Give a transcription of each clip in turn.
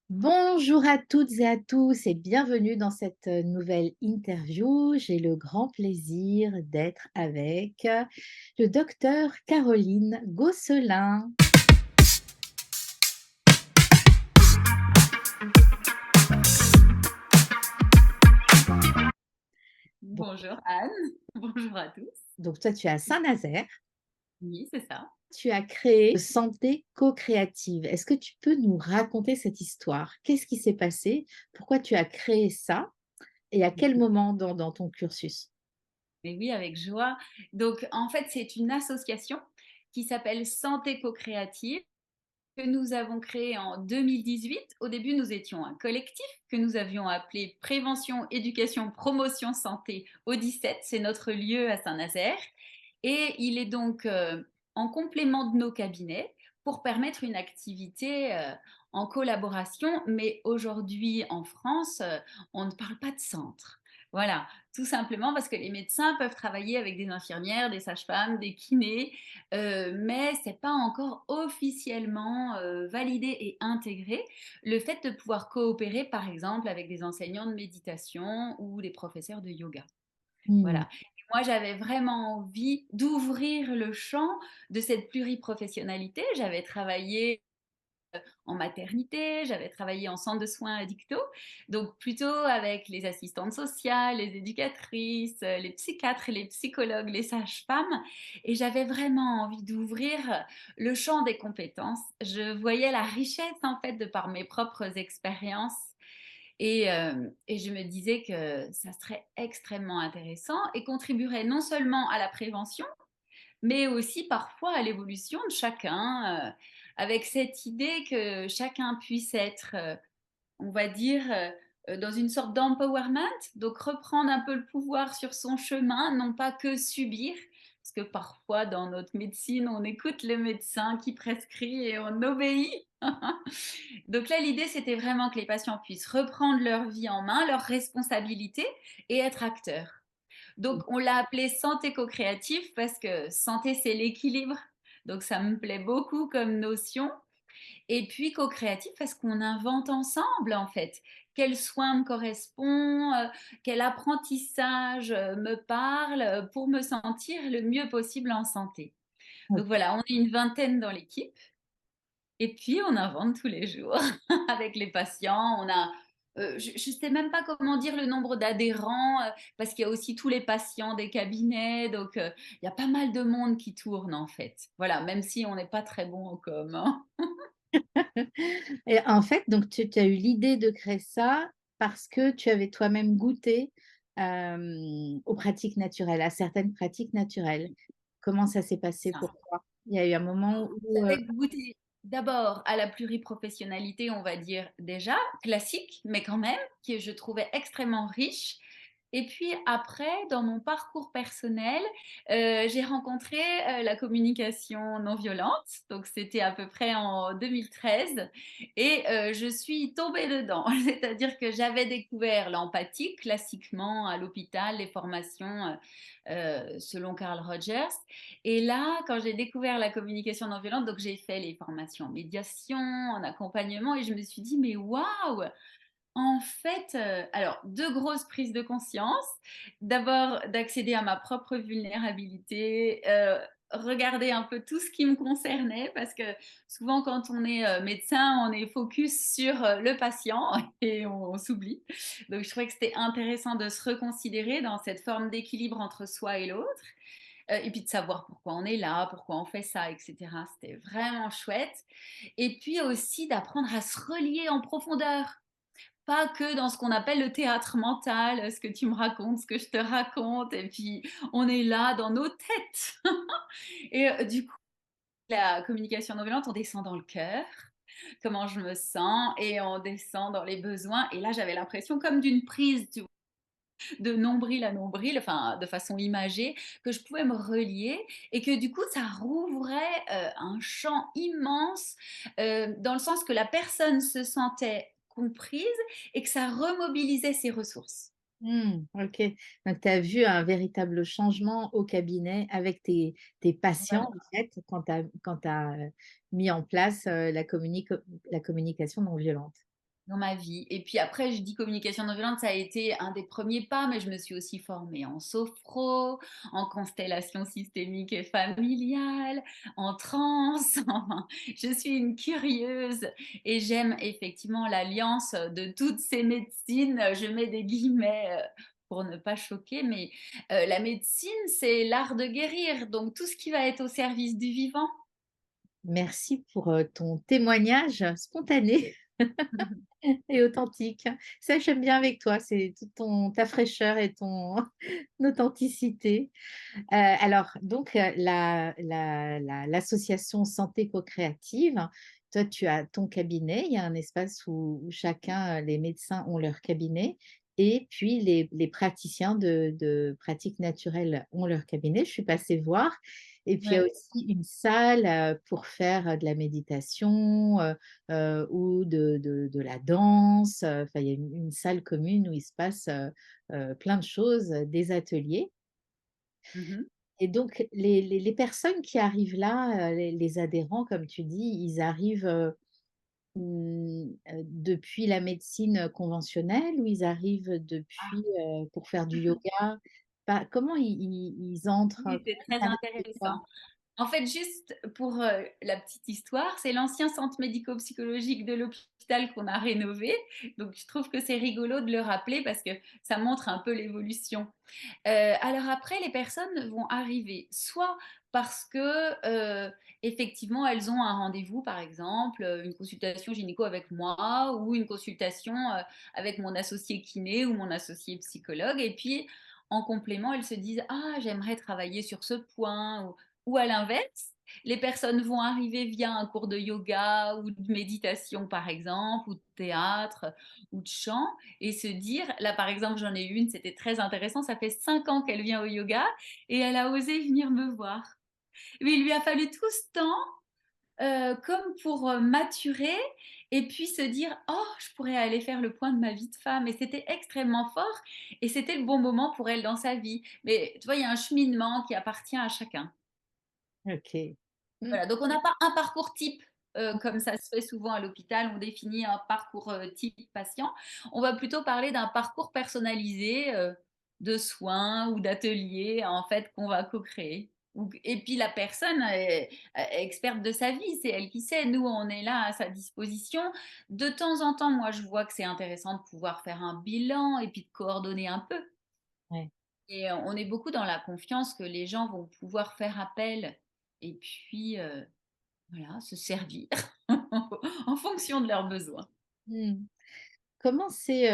Bonjour à toutes et à tous et bienvenue dans cette nouvelle interview. J'ai le grand plaisir d'être avec le docteur Caroline Gosselin. Donc, Bonjour Anne, bonjour à tous. donc toi, tu es à Saint-Nazaire. Oui, c'est ça. Tu as créé Santé co-créative. Est-ce que tu peux nous raconter cette histoire? Qu'est-ce qui s'est passé? Pourquoi tu as créé ça? Et à quel moment dans ton cursus? Mais oui, avec joie. Donc, en fait, c'est une association qui s'appelle Santé Co-Créative que nous avons créée en 2018. Au début, nous étions un collectif que nous avions appelé Prévention, Éducation, Promotion, Santé au 17. C'est notre lieu à Saint-Nazaire. Et il est donc en complément de nos cabinets pour permettre une activité en collaboration. Mais aujourd'hui, en France, on ne parle pas de centre. Voilà, tout simplement parce que les médecins peuvent travailler avec des infirmières, des sages-femmes, des kinés, mais ce n'est pas encore officiellement validé et intégré le fait de pouvoir coopérer, par exemple, avec des enseignants de méditation ou des professeurs de yoga. Hmm. Voilà. Moi, j'avais vraiment envie d'ouvrir le champ de cette pluriprofessionnalité. J'avais travaillé en maternité, j'avais travaillé en centre de soins addictos, donc plutôt avec les assistantes sociales, les éducatrices, les psychiatres, les psychologues, les sages-femmes, et j'avais vraiment envie d'ouvrir le champ des compétences. Je voyais la richesse en fait de par mes propres expériences et je me disais que ça serait extrêmement intéressant et contribuerait non seulement à la prévention, mais aussi parfois à l'évolution de chacun, avec cette idée que chacun puisse être, on va dire, dans une sorte d'empowerment, donc reprendre un peu le pouvoir sur son chemin, non pas que subir, parce que parfois dans notre médecine, on écoute le médecin qui prescrit et on obéit. Donc là, l'idée, c'était vraiment que les patients puissent reprendre leur vie en main, leurs responsabilités et être acteurs. Donc, on l'a appelé santé co-créative parce que santé, c'est l'équilibre. Donc, ça me plaît beaucoup comme notion. Et puis, co-créatif parce qu'on invente ensemble, en fait. Quel soin me correspond, quel apprentissage me parle pour me sentir le mieux possible en santé. Donc voilà, on est une vingtaine dans l'équipe. Et puis, on invente tous les jours avec les patients. On a, je ne sais même pas comment dire le nombre d'adhérents, parce qu'il y a aussi tous les patients des cabinets. Donc, il y a pas mal de monde qui tourne, en fait. Voilà, même si on n'est pas très bon en com, hein. Et en fait, donc tu as eu l'idée de créer ça parce que tu avais toi-même goûté aux pratiques naturelles, à certaines pratiques naturelles. Comment ça s'est passé Ça. pour toi? Il y a eu un moment où... J'avais goûté d'abord à la pluriprofessionnalité, on va dire déjà, classique, mais quand même, que je trouvais extrêmement riche. Et puis après, dans mon parcours personnel, j'ai rencontré la communication non violente, donc c'était à peu près en 2013, et je suis tombée dedans. C'est-à-dire que j'avais découvert l'empathie classiquement à l'hôpital, les formations selon Carl Rogers. Et là, quand j'ai découvert la communication non violente, donc j'ai fait les formations en médiation, en accompagnement, et je me suis dit, mais waouh! En fait, alors, deux grosses prises de conscience. D'abord, d'accéder à ma propre vulnérabilité, regarder un peu tout ce qui me concernait, parce que souvent, quand on est médecin, on est focus sur le patient et on s'oublie. Donc, je trouvais que c'était intéressant de se reconsidérer dans cette forme d'équilibre entre soi et l'autre. Et puis de savoir pourquoi on est là, pourquoi on fait ça, etc. C'était vraiment chouette. Et puis aussi d'apprendre à se relier en profondeur, pas que dans ce qu'on appelle le théâtre mental, ce que tu me racontes, ce que je te raconte, et puis on est là dans nos têtes. Et du coup, la communication non violente, on descend dans le cœur, comment je me sens, et on descend dans les besoins. Et là, j'avais l'impression comme d'une prise, tu vois, de nombril à nombril, enfin de façon imagée, que je pouvais me relier et que du coup, ça rouvrait un champ immense dans le sens que la personne se sentait comprise et que ça remobilisait ses ressources. Ok, donc tu as vu un véritable changement au cabinet avec tes patients, Voilà. en fait, quand tu as mis en place la communication non violente. dans ma vie. Et puis après, je dis communication non violente, ça a été un des premiers pas, mais je me suis aussi formée en sophro, en constellation systémique et familiale, en transe. Je suis une curieuse et j'aime effectivement l'alliance de toutes ces médecines. Je mets des guillemets pour ne pas choquer, mais la médecine, c'est l'art de guérir. Donc tout ce qui va être au service du vivant. Merci pour ton témoignage spontané et authentique. Ça, j'aime bien avec toi, c'est toute ta fraîcheur et ton authenticité. Alors, donc, l'association Santé Co-Créative, toi, tu as ton cabinet, il y a un espace où chacun, les médecins ont leur cabinet et puis les praticiens de pratiques naturelles ont leur cabinet. Je suis passée voir et puis il y a Ouais. aussi une salle, pour faire, de la méditation, ou de la danse, enfin, il y a une salle commune où il se passe, plein de choses, des ateliers. Mhm. Et donc, les personnes qui arrivent là, les adhérents, comme tu dis, ils arrivent depuis la médecine conventionnelle ou ils arrivent depuis pour faire du yoga? Comment ils entrent? Oui, c'est Comment ils très arrivent chez toi? intéressant. En fait, juste pour la petite histoire, c'est l'ancien centre médico-psychologique de l'hôpital qu'on a rénové. Donc, je trouve que c'est rigolo de le rappeler parce que ça montre un peu l'évolution. Alors après, les personnes vont arriver soit parce que effectivement elles ont un rendez-vous, par exemple, une consultation gynéco avec moi ou une consultation avec mon associé kiné ou mon associé psychologue. Et puis en complément, elles se disent ah j'aimerais travailler sur ce point ou à l'inverse. Les personnes vont arriver via un cours de yoga ou de méditation, par exemple, ou de théâtre ou de chant, et se dire, là par exemple j'en ai une, c'était très intéressant, ça fait 5 ans qu'elle vient au yoga et elle a osé venir me voir. Mais il lui a fallu tout ce temps comme pour maturer et puis se dire, oh, je pourrais aller faire le point de ma vie de femme. Et c'était extrêmement fort et c'était le bon moment pour elle dans sa vie. Mais tu vois, il y a un cheminement qui appartient à chacun. OK. Mmh. Voilà, donc on n'a pas un parcours type, comme ça se fait souvent à l'hôpital, on définit un parcours type patient. On va plutôt parler d'un parcours personnalisé de soins ou d'ateliers en fait qu'on va co-créer. Et puis la personne est experte de sa vie, c'est elle qui sait. Nous, on est là à sa disposition. De temps en temps, moi, je vois que c'est intéressant de pouvoir faire un bilan et puis de coordonner un peu. Ouais. Et on est beaucoup dans la confiance que les gens vont pouvoir faire appel et puis voilà, se servir en fonction de leurs besoins. Mmh. Comment c'est,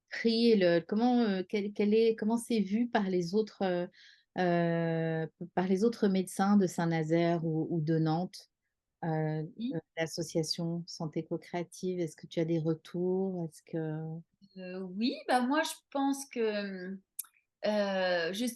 pris comment c'est vu par les autres médecins de Saint-Nazaire ou de Nantes, Oui, l'association Santé Co-Créative? Est-ce que tu as des retours? Est-ce que oui, bah, moi je pense que,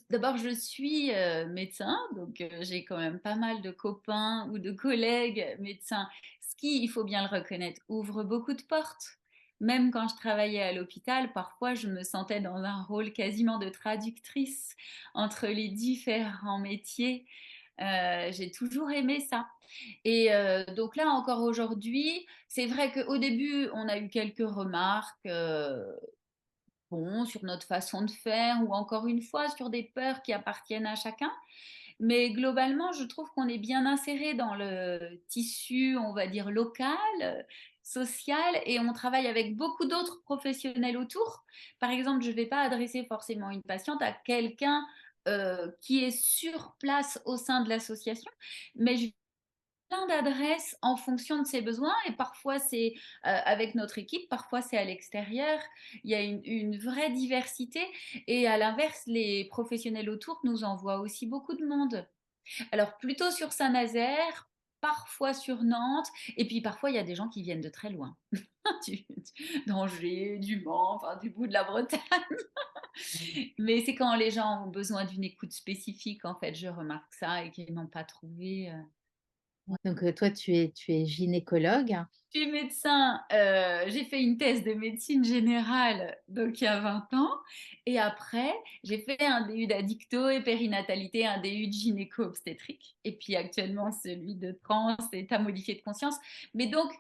d'abord je suis, médecin, donc j'ai quand même pas mal de copains ou de collègues médecins, ce qui, il faut bien le reconnaître, ouvre beaucoup de portes. Même quand je travaillais à l'hôpital, parfois je me sentais dans un rôle quasiment de traductrice entre les différents métiers. J'ai toujours aimé ça. Et donc là, encore aujourd'hui, c'est vrai qu'au début, on a eu quelques remarques bon, sur notre façon de faire ou encore une fois sur des peurs qui appartiennent à chacun. Mais globalement, je trouve qu'on est bien inséré dans le tissu, on va dire, local, social, et on travaille avec beaucoup d'autres professionnels autour. Par exemple, je ne vais pas adresser forcément une patiente à quelqu'un qui est sur place au sein de l'association, mais je plein d'adresses en fonction de ses besoins et parfois c'est avec notre équipe, parfois c'est à l'extérieur. Il y a une vraie diversité et à l'inverse, les professionnels autour nous envoient aussi beaucoup de monde. Alors plutôt sur Saint-Nazaire, parfois sur Nantes et puis parfois il y a des gens qui viennent de très loin. d'Angers, du Mans, enfin du bout de la Bretagne. Mais c'est quand les gens ont besoin d'une écoute spécifique, en fait, je remarque ça et qu'ils n'ont pas trouvé. Donc, toi, tu es gynécologue. Je suis médecin, j'ai fait une thèse de médecine générale, donc il y a 20 ans. Et après, j'ai fait un DU d'addicto et périnatalité, un DU de gynéco-obstétrique. Et puis actuellement, celui de trans et état modifié de conscience. Mais donc,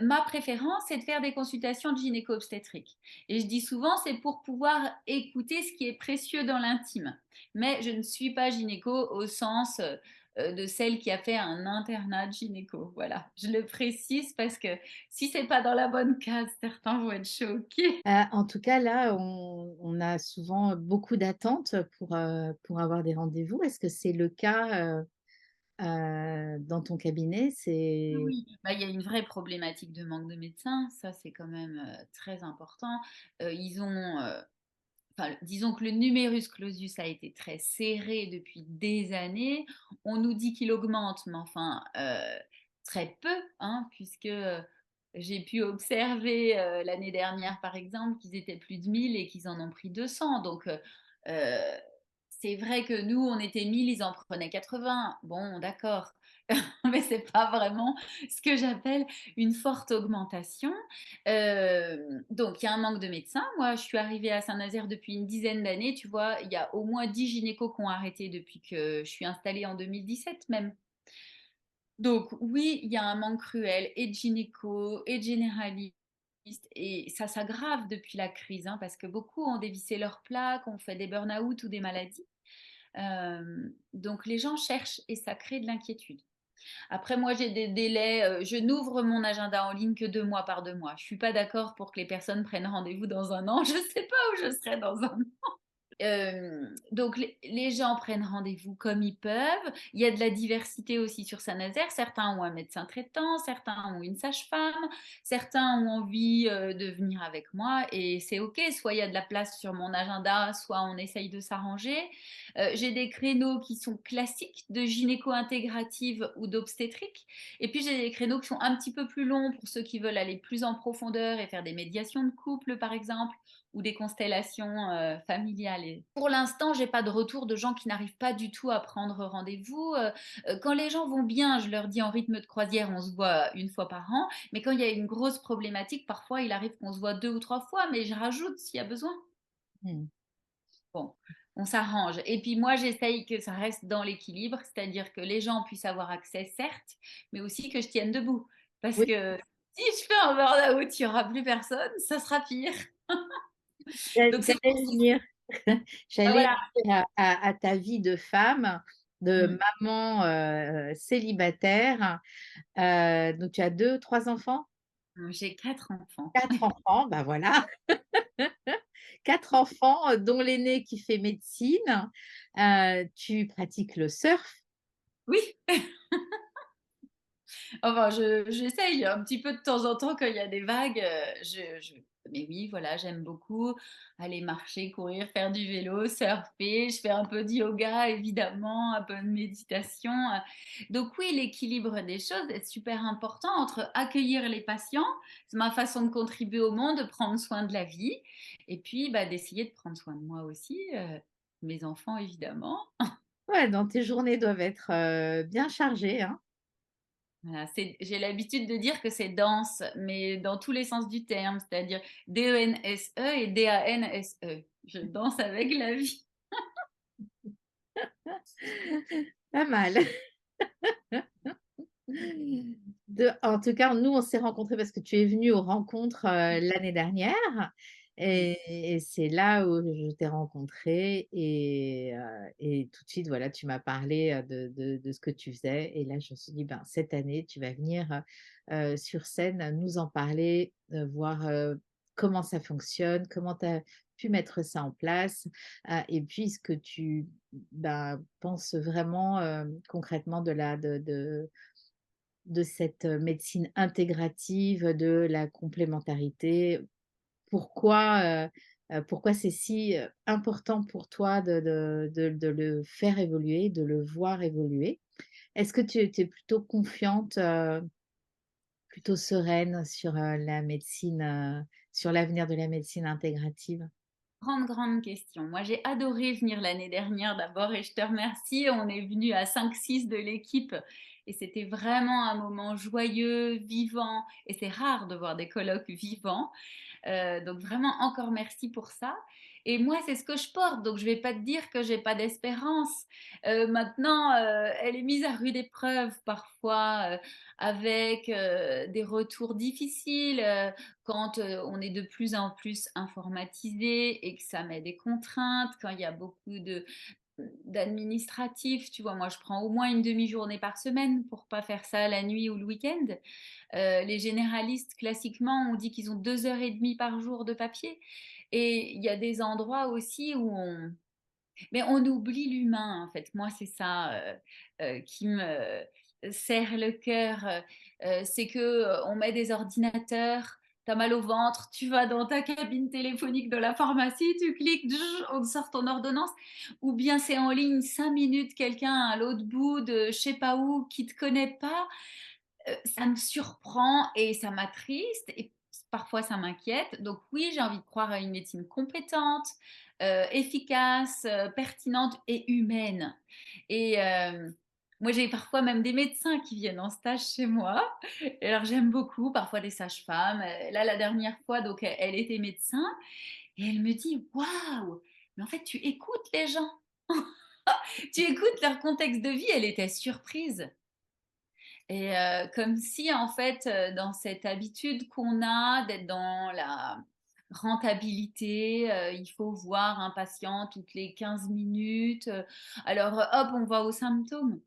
ma préférence, c'est de faire des consultations de gynéco-obstétrique. Et je dis souvent, c'est pour pouvoir écouter ce qui est précieux dans l'intime. Mais je ne suis pas gynéco au sens de celle qui a fait un internat de gynéco. Voilà, je le précise parce que si c'est pas dans la bonne case, certains vont être choqués. En tout cas, là, on a souvent beaucoup d'attentes pour avoir des rendez-vous. Est-ce que c'est le cas, dans ton cabinet? C'est Oui, bah, il y a une vraie problématique de manque de médecins, ça c'est quand même très important. Ils ont, enfin, disons que le numerus clausus a été très serré depuis des années. On nous dit qu'il augmente, mais enfin très peu, hein, puisque j'ai pu observer l'année dernière, par exemple, qu'ils étaient plus de 1000 et qu'ils en ont pris 200. Donc, euh, c'est vrai que nous, on était 1000, ils en prenaient 80. Bon, d'accord. Mais c'est pas vraiment ce que j'appelle une forte augmentation. Donc, il y a un manque de médecins. Moi, je suis arrivée à Saint-Nazaire depuis une dizaine d'années. Tu vois, il y a au moins 10 gynécos qui ont arrêté depuis que je suis installée en 2017 même. Donc, oui, il y a un manque cruel et de gynéco et de généralistes. Et ça s'aggrave depuis la crise, hein, parce que beaucoup ont dévissé leurs plaques, ont fait des burn-out ou des maladies. Donc, les gens cherchent et ça crée de l'inquiétude. Après, moi, j'ai des délais. Je n'ouvre mon agenda en ligne que 2 mois par 2 mois. Je suis pas d'accord pour que les personnes prennent rendez-vous dans un an. Je sais pas où je serai dans un an. Donc les gens prennent rendez-vous comme ils peuvent. Il y a de la diversité aussi sur Saint-Nazaire. Certains ont un médecin traitant, certains ont une sage-femme, certains ont envie de venir avec moi et c'est OK. Soit il y a de la place sur mon agenda, soit on essaye de s'arranger. J'ai des créneaux qui sont classiques de gynéco-intégrative ou d'obstétrique. Et puis j'ai des créneaux qui sont un petit peu plus longs pour ceux qui veulent aller plus en profondeur et faire des médiations de couple, par exemple, ou des constellations familiales. Et pour l'instant, j'ai pas de retour de gens qui n'arrivent pas du tout à prendre rendez-vous. Quand les gens vont bien, je leur dis en rythme de croisière, on se voit une fois par an. Mais quand il y a une grosse problématique, parfois il arrive qu'on se voit 2 ou 3 fois, mais je rajoute s'il y a besoin. mmh. Bon, on s'arrange. Et puis moi, j'essaye que ça reste dans l'équilibre, c'est-à-dire que les gens puissent avoir accès, certes, mais aussi que je tienne debout. Parce Oui, que si je fais un burn-out, il n'y aura plus personne, ça sera pire. Donc c'est j'allais pour ça. venir j'allais Voilà. venir à ta vie de femme, de Mm. maman, célibataire. Donc tu as 2, 3 enfants? J'ai 4 enfants. 4 enfants, bah, voilà. 4 enfants, dont l'aîné qui fait médecine. Tu pratiques le surf? Oui, enfin, j'essaye un petit peu de temps en temps quand il y a des vagues. Mais oui, voilà, j'aime beaucoup aller marcher, courir, faire du vélo, surfer. Je fais un peu de yoga, évidemment, un peu de méditation. Donc oui, l'équilibre des choses est super important entre accueillir les patients, c'est ma façon de contribuer au monde, de prendre soin de la vie, et puis bah, d'essayer de prendre soin de moi aussi, mes enfants, évidemment. Ouais, donc tes journées doivent être, bien chargées, hein? Voilà, j'ai l'habitude de dire que c'est danse, mais dans tous les sens du terme, c'est-à-dire DENSE et DANSE. Je danse avec la vie. Pas mal. En tout cas, nous, on s'est rencontrés parce que tu es venu aux rencontres, l'année dernière et c'est là où je t'ai rencontré et tout de suite, voilà, tu m'as parlé, de ce que tu faisais et là, je me suis dit: «Ben, cette année, tu vas venir, sur scène, nous en parler, voir, comment ça fonctionne, comment tu as pu mettre ça en place, et puis ce que tu, ben, penses vraiment, concrètement de cette, médecine intégrative, de la complémentarité. Pourquoi c'est si, important pour toi de le faire évoluer, de le voir évoluer? Est-ce que tu es plutôt confiante, plutôt sereine sur, la médecine, sur l'avenir de la médecine intégrative? Grande, grande question. Moi, j'ai adoré venir l'année dernière d'abord et je te remercie. On est venu à 5, 6 de l'équipe et c'était vraiment un moment joyeux, vivant, et c'est rare de voir des colloques vivants. Donc vraiment encore merci pour ça. Et moi, c'est ce que je porte, donc je vais pas te dire que j'ai pas d'espérance. Maintenant, elle est mise à rude épreuve parfois, avec des retours difficiles, quand on est de plus en plus informatisé et que ça met des contraintes, quand il y a beaucoup d'administratif, tu vois. Moi, je prends au moins une demi-journée par semaine pour pas faire ça la nuit ou le week-end. Les généralistes, classiquement, on dit qu'ils ont 2 heures et demie par jour de papier. Et il y a des endroits aussi où mais on oublie l'humain, en fait. Moi, c'est ça qui me serre le cœur. C'est que on met des ordinateurs, t'as mal au ventre, tu vas dans ta cabine téléphonique de la pharmacie, tu cliques, on te sort ton ordonnance. Ou bien c'est en ligne 5 minutes, quelqu'un à l'autre bout de je sais pas où qui te connaît pas. Ça me surprend et ça m'attriste et parfois ça m'inquiète. Donc oui, j'ai envie de croire à une médecine compétente, efficace, pertinente et humaine. Et moi, j'ai parfois même des médecins qui viennent en stage chez moi. Et alors j'aime beaucoup, parfois des sages-femmes. Là, la dernière fois, donc elle était médecin et elle me dit, waouh, mais en fait, tu écoutes les gens, tu écoutes leur contexte de vie. Elle était surprise. Et comme si, en fait, dans cette habitude qu'on a d'être dans la rentabilité, il faut voir un patient toutes les 15 minutes. Alors, hop, on va aux symptômes.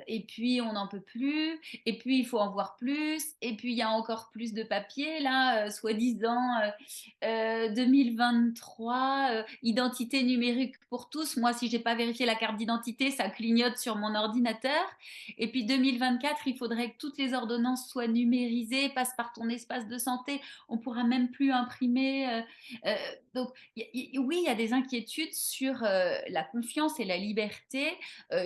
Et puis on n'en peut plus, et puis il faut en voir plus, et puis il y a encore plus de papier là, soi-disant 2023, identité numérique pour tous. Moi, si j'ai pas vérifié la carte d'identité, ça clignote sur mon ordinateur. Et puis 2024, il faudrait que toutes les ordonnances soient numérisées, passent par ton espace de santé. On pourra même plus imprimer. Euh, donc oui, il y a des inquiétudes sur la confiance et la liberté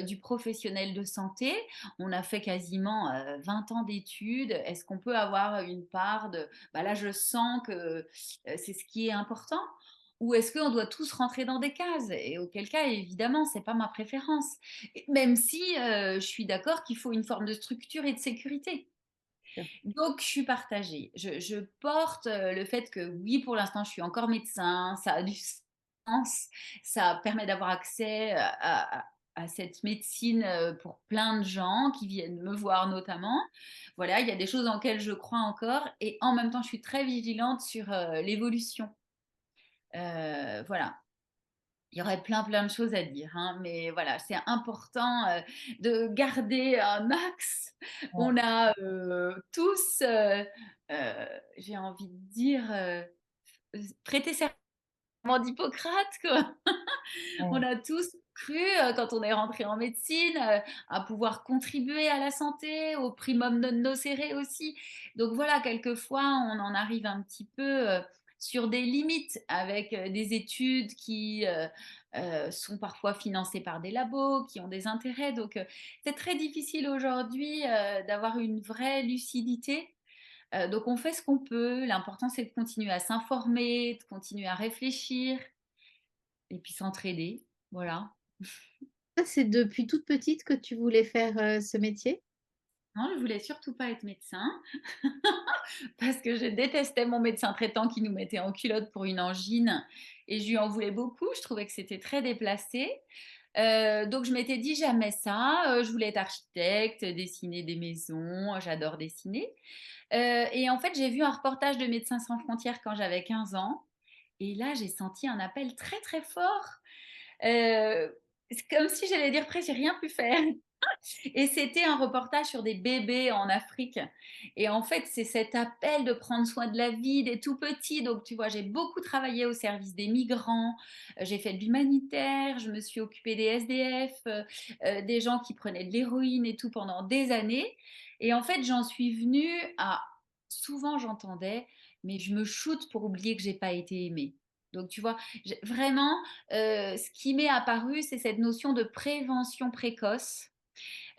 du professionnel de santé. On a fait quasiment 20 ans d'études. Est-ce qu'on peut avoir une part de, bah là je sens que c'est ce qui est important, ou est-ce qu'on doit tous rentrer dans des cases? Et auquel cas, évidemment, c'est pas ma préférence. Même si je suis d'accord qu'il faut une forme de structure et de sécurité. Donc, je suis partagée. Je porte le fait que oui, pour l'instant, je suis encore médecin, ça a du sens, ça permet d'avoir accès à cette médecine pour plein de gens qui viennent me voir notamment. Voilà, il y a des choses en lesquelles je crois encore et en même temps, je suis très vigilante sur l'évolution. Voilà. Il y aurait plein de choses à dire, hein, mais voilà, c'est important de garder un axe. Ouais, On a tous, j'ai envie de dire, prêté serment d'Hippocrate, quoi. On ouais. a tous cru, quand on est rentré en médecine, à pouvoir contribuer à la santé, au primum non nocere aussi. Donc voilà, quelquefois, on en arrive un petit peu sur des limites avec des études qui sont parfois financées par des labos, qui ont des intérêts. Donc c'est très difficile aujourd'hui d'avoir une vraie lucidité. Donc on fait ce qu'on peut. L'important, c'est de continuer à s'informer, de continuer à réfléchir et puis s'entraider. Voilà. Ça, c'est depuis toute petite que tu voulais faire ce métier? Non, je voulais surtout pas être médecin parce que je détestais mon médecin traitant qui nous mettait en culotte pour une angine et je lui en voulais beaucoup. Je trouvais que c'était très déplacé. Donc je m'étais dit jamais ça. Je voulais être architecte, dessiner des maisons. J'adore dessiner. Et en fait, j'ai vu un reportage de Médecins sans frontières quand j'avais 15 ans. Et là, j'ai senti un appel très très fort. C'est comme si j'allais dire presque j'ai rien pu faire. Et c'était un reportage sur des bébés en Afrique. Et en fait, c'est cet appel de prendre soin de la vie des tout petits. Donc, tu vois, j'ai beaucoup travaillé au service des migrants, j'ai fait de l'humanitaire, je me suis occupée des SDF, des gens qui prenaient de l'héroïne et tout pendant des années. Et en fait, j'en suis venue à... Souvent, j'entendais, mais je me shoote pour oublier que j'ai pas été aimée. Donc, tu vois, vraiment, ce qui m'est apparu, c'est cette notion de prévention précoce,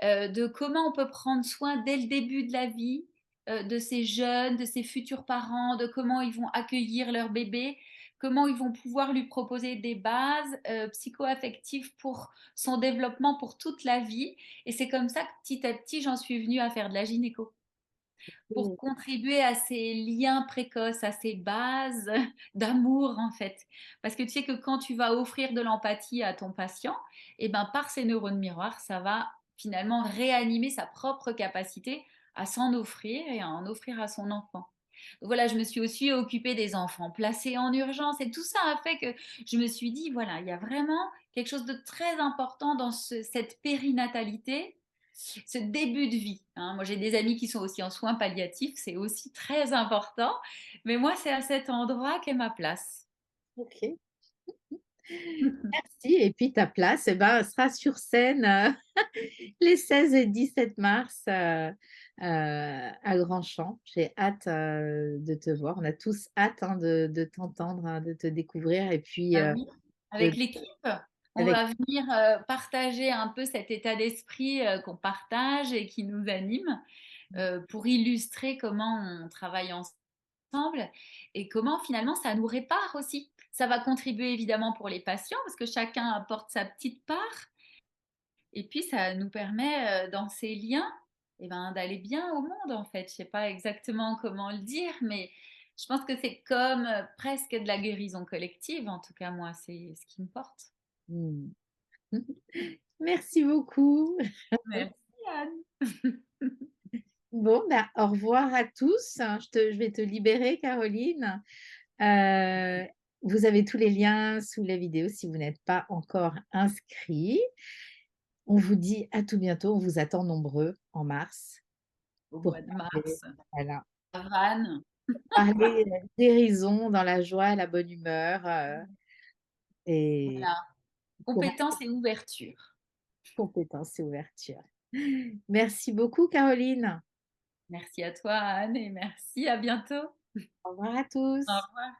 de comment on peut prendre soin dès le début de la vie de ces jeunes, de ces futurs parents, de comment ils vont accueillir leur bébé. comment ils vont pouvoir lui proposer des bases, psycho-affectives pour son développement pour toute la vie et c'est comme ça que petit à petit, j'en suis venue à faire de la gynéco. Pour Mmh. contribuer à ces liens précoces, à ces bases d'amour en fait. Parce que tu sais que quand tu vas offrir de l'empathie à ton patient, et ben par ces neurones miroirs, ça va finalement réanimer sa propre capacité à s'en offrir et à en offrir à son enfant. Donc voilà, je me suis aussi occupée des enfants placés en urgence et tout ça a fait que je me suis dit, voilà, il y a vraiment quelque chose de très important dans cette périnatalité, ce début de vie, hein. Moi, j'ai des amis qui sont aussi en soins palliatifs, c'est aussi très important. Mais moi, c'est à cet endroit qu'est ma place. OK. Merci et puis ta place, elle sera sur scène, les 16 et 17 mars, à Grandchamp. J'ai hâte, de te voir. On a tous hâte, hein, de t'entendre, hein, de te découvrir et puis, Ah oui, de avec l'équipe, on avec va venir partager un peu cet état d'esprit qu'on partage et qui nous anime pour illustrer comment on travaille ensemble et comment finalement ça nous répare aussi. Ça va contribuer évidemment pour les patients parce que chacun apporte sa petite part. Et puis, ça nous permet, dans ces liens, eh ben, d'aller bien au monde, en fait. Je sais pas exactement comment le dire, mais je pense que c'est comme, presque de la guérison collective. En tout cas, moi, c'est ce qui me porte. mmh. Merci beaucoup. Merci Anne. Bon, au revoir à tous. Je vais te libérer Caroline. Heu, Vous avez tous les liens sous la vidéo si vous n'êtes pas encore inscrits. On vous dit à tout bientôt, on vous attend nombreux en mars Au pour mois de parler mars, voilà, à Vannes. parler, guérison dans la joie, la bonne humeur, et Voilà, courage, compétence et ouverture. compétence et ouverture. Merci beaucoup Caroline. Merci à toi Anne et merci, à bientôt. Au revoir à Au tous. revoir.